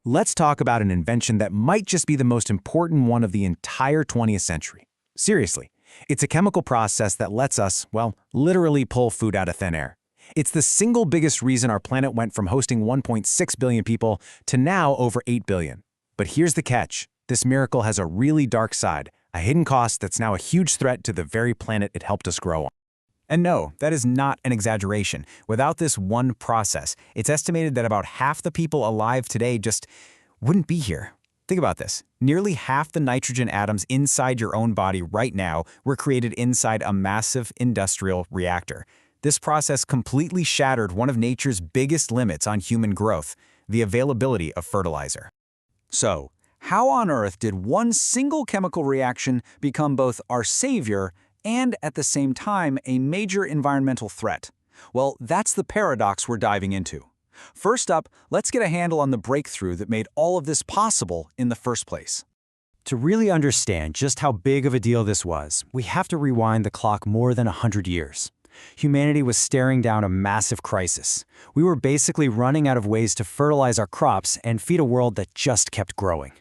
Let's talk about an invention that might just be the most important one of the entire 20th century. Seriously, it's a chemical process that lets us, well, literally pull food out of thin air. It's the single biggest reason our planet went from hosting 1.6 billion people to now over 8 billion. But here's the catch. This miracle has a really dark side, a hidden cost that's now a huge threat to the very planet it helped us grow on. And no, that is not an exaggeration. Without this one process, it's estimated that about half the people alive today just wouldn't be here. Think about this. Nearly half the nitrogen atoms inside your own body right now were created inside a massive industrial reactor. This process completely shattered one of nature's biggest limits on human growth, the availability of fertilizer. So, how on earth did one single chemical reaction become both our savior and at the same time a major environmental threat? Well, that's the paradox we're diving into. First up, let's get a handle on the breakthrough that made all of this possible in the first place. To really understand just how big of a deal this was, we have to rewind the clock more than 100 years. Humanity was staring down a massive crisis. We were basically running out of ways to fertilize our crops and feed a world that just kept growing.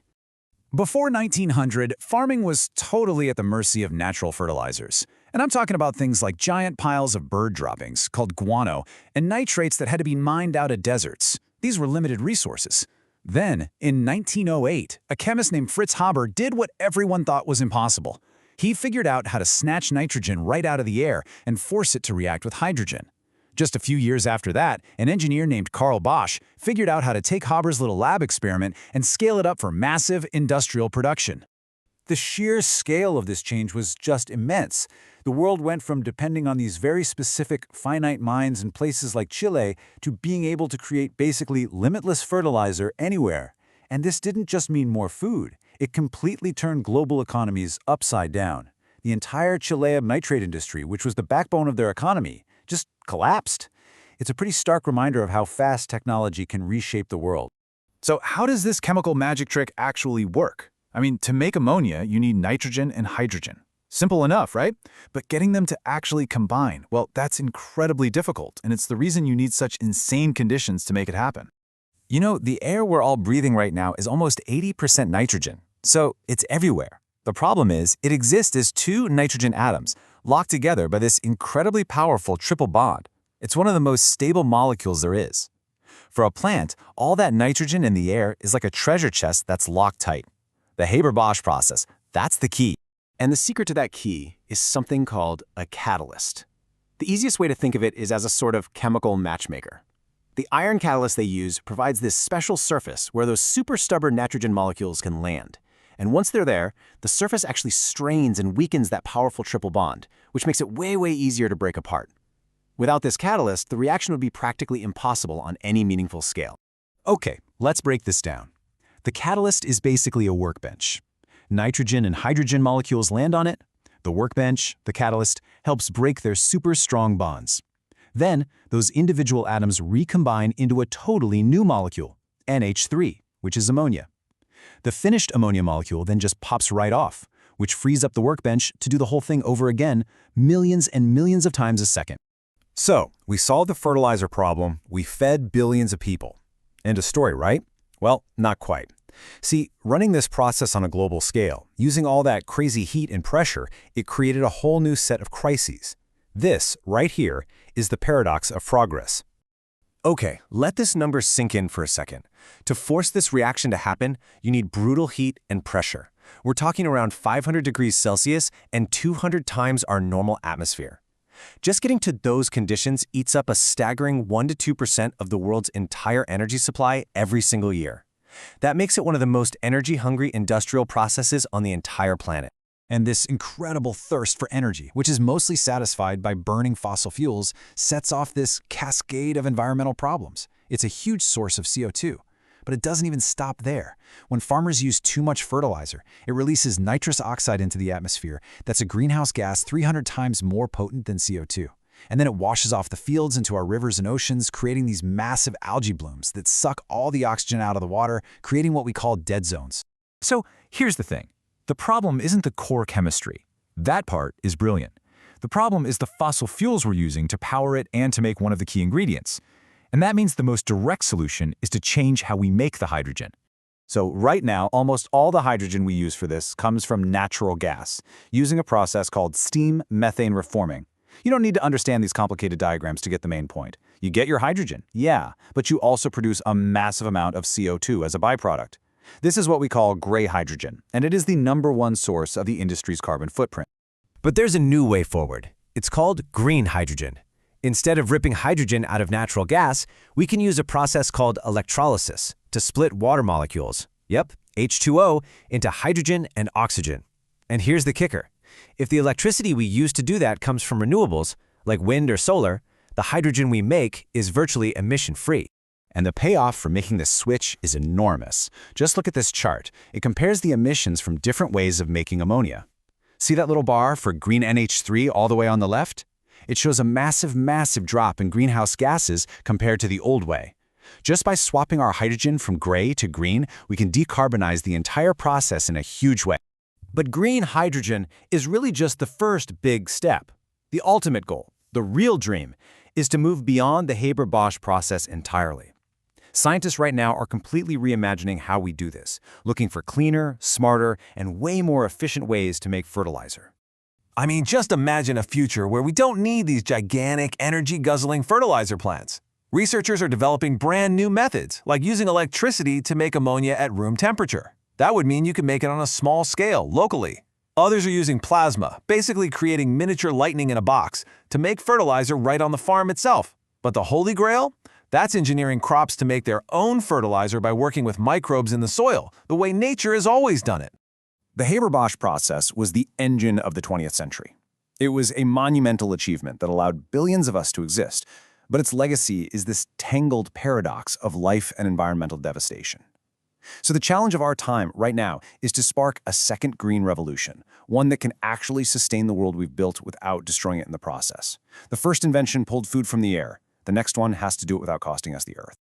Before 1900, farming was totally at the mercy of natural fertilizers. And I'm talking about things like giant piles of bird droppings, called guano, and nitrates that had to be mined out of deserts. These were limited resources. Then, in 1908, a chemist named Fritz Haber did what everyone thought was impossible. He figured out how to snatch nitrogen right out of the air and force it to react with hydrogen. Just a few years after that, an engineer named Bosch figured out how to take Haber's little lab experiment and scale it up for massive industrial production. The sheer scale of this change was just immense. The world went from depending on these very specific, finite mines in places like Chile to being able to create basically limitless fertilizer anywhere. And this didn't just mean more food. It completely turned global economies upside down. The entire Chilean nitrate industry, which was the backbone of their economy, just collapsed. It's a pretty stark reminder of how fast technology can reshape the world. So how does this chemical magic trick actually work? I mean, to make ammonia, you need nitrogen and hydrogen. Simple enough, right? But getting them to actually combine, well, that's incredibly difficult, and it's the reason you need such insane conditions to make it happen. You know, the air we're all breathing right now is almost 80% nitrogen, so it's everywhere. The problem is, it exists as two nitrogen atoms, locked together by this incredibly powerful triple bond. It's one of the most stable molecules there is. For a plant, all that nitrogen in the air is like a treasure chest that's locked tight. The Haber-Bosch process, that's the key. And the secret to that key is something called a catalyst. The easiest way to think of it is as a sort of chemical matchmaker. The iron catalyst they use provides this special surface where those super stubborn nitrogen molecules can land. And once they're there, the surface actually strains and weakens that powerful triple bond, which makes it way easier to break apart. Without this catalyst, the reaction would be practically impossible on any meaningful scale. Okay, let's break this down. The catalyst is basically a workbench. Nitrogen and hydrogen molecules land on it. The workbench, the catalyst, helps break their super strong bonds. Then, those individual atoms recombine into a totally new molecule, NH3, which is ammonia. The finished ammonia molecule then just pops right off, which frees up the workbench to do the whole thing over again millions and millions of times a second. So, we solved the fertilizer problem, we fed billions of people. End of story, right? Well, not quite. See, running this process on a global scale, using all that crazy heat and pressure, it created a whole new set of crises. This, right here, is the paradox of progress. Okay, let this number sink in for a second. To force this reaction to happen, you need brutal heat and pressure. We're talking around 500 degrees Celsius and 200 times our normal atmosphere. Just getting to those conditions eats up a staggering 1 to 2% of the world's entire energy supply every single year. That makes it one of the most energy-hungry industrial processes on the entire planet. And this incredible thirst for energy, which is mostly satisfied by burning fossil fuels, sets off this cascade of environmental problems. It's a huge source of CO2. But it doesn't even stop there. When farmers use too much fertilizer, it releases nitrous oxide into the atmosphere. That's a greenhouse gas 300 times more potent than CO2. And then it washes off the fields into our rivers and oceans, creating these massive algae blooms that suck all the oxygen out of the water, creating what we call dead zones. So here's the thing. The problem isn't the core chemistry. That part is brilliant. The problem is the fossil fuels we're using to power it and to make one of the key ingredients. And that means the most direct solution is to change how we make the hydrogen. So right now, almost all the hydrogen we use for this comes from natural gas, using a process called steam methane reforming. You don't need to understand these complicated diagrams to get the main point. You get your hydrogen, yeah, but you also produce a massive amount of CO2 as a byproduct. This is what we call gray hydrogen, and it is the #1 source of the industry's carbon footprint. But there's a new way forward. It's called green hydrogen. Instead of ripping hydrogen out of natural gas, we can use a process called electrolysis to split water molecules, yep, H2O, into hydrogen and oxygen. And here's the kicker. If the electricity we use to do that comes from renewables, like wind or solar, the hydrogen we make is virtually emission-free. And the payoff for making this switch is enormous. Just look at this chart. It compares the emissions from different ways of making ammonia. See that little bar for green NH3 all the way on the left? It shows a massive drop in greenhouse gases compared to the old way. Just by swapping our hydrogen from gray to green, we can decarbonize the entire process in a huge way. But green hydrogen is really just the first big step. The ultimate goal, the real dream, is to move beyond the Haber-Bosch process entirely. Scientists right now are completely reimagining how we do this, looking for cleaner, smarter, and way more efficient ways to make fertilizer. I mean, just imagine a future where we don't need these gigantic, energy-guzzling fertilizer plants. Researchers are developing brand new methods, like using electricity to make ammonia at room temperature. That would mean you can make it on a small scale, locally. Others are using plasma, basically creating miniature lightning in a box, to make fertilizer right on the farm itself. But the holy grail? That's engineering crops to make their own fertilizer by working with microbes in the soil, the way nature has always done it. The Haber-Bosch process was the engine of the 20th century. It was a monumental achievement that allowed billions of us to exist, but its legacy is this tangled paradox of life and environmental devastation. So the challenge of our time right now is to spark a second green revolution, one that can actually sustain the world we've built without destroying it in the process. The first invention pulled food from the air. The next one has to do it without costing us the earth.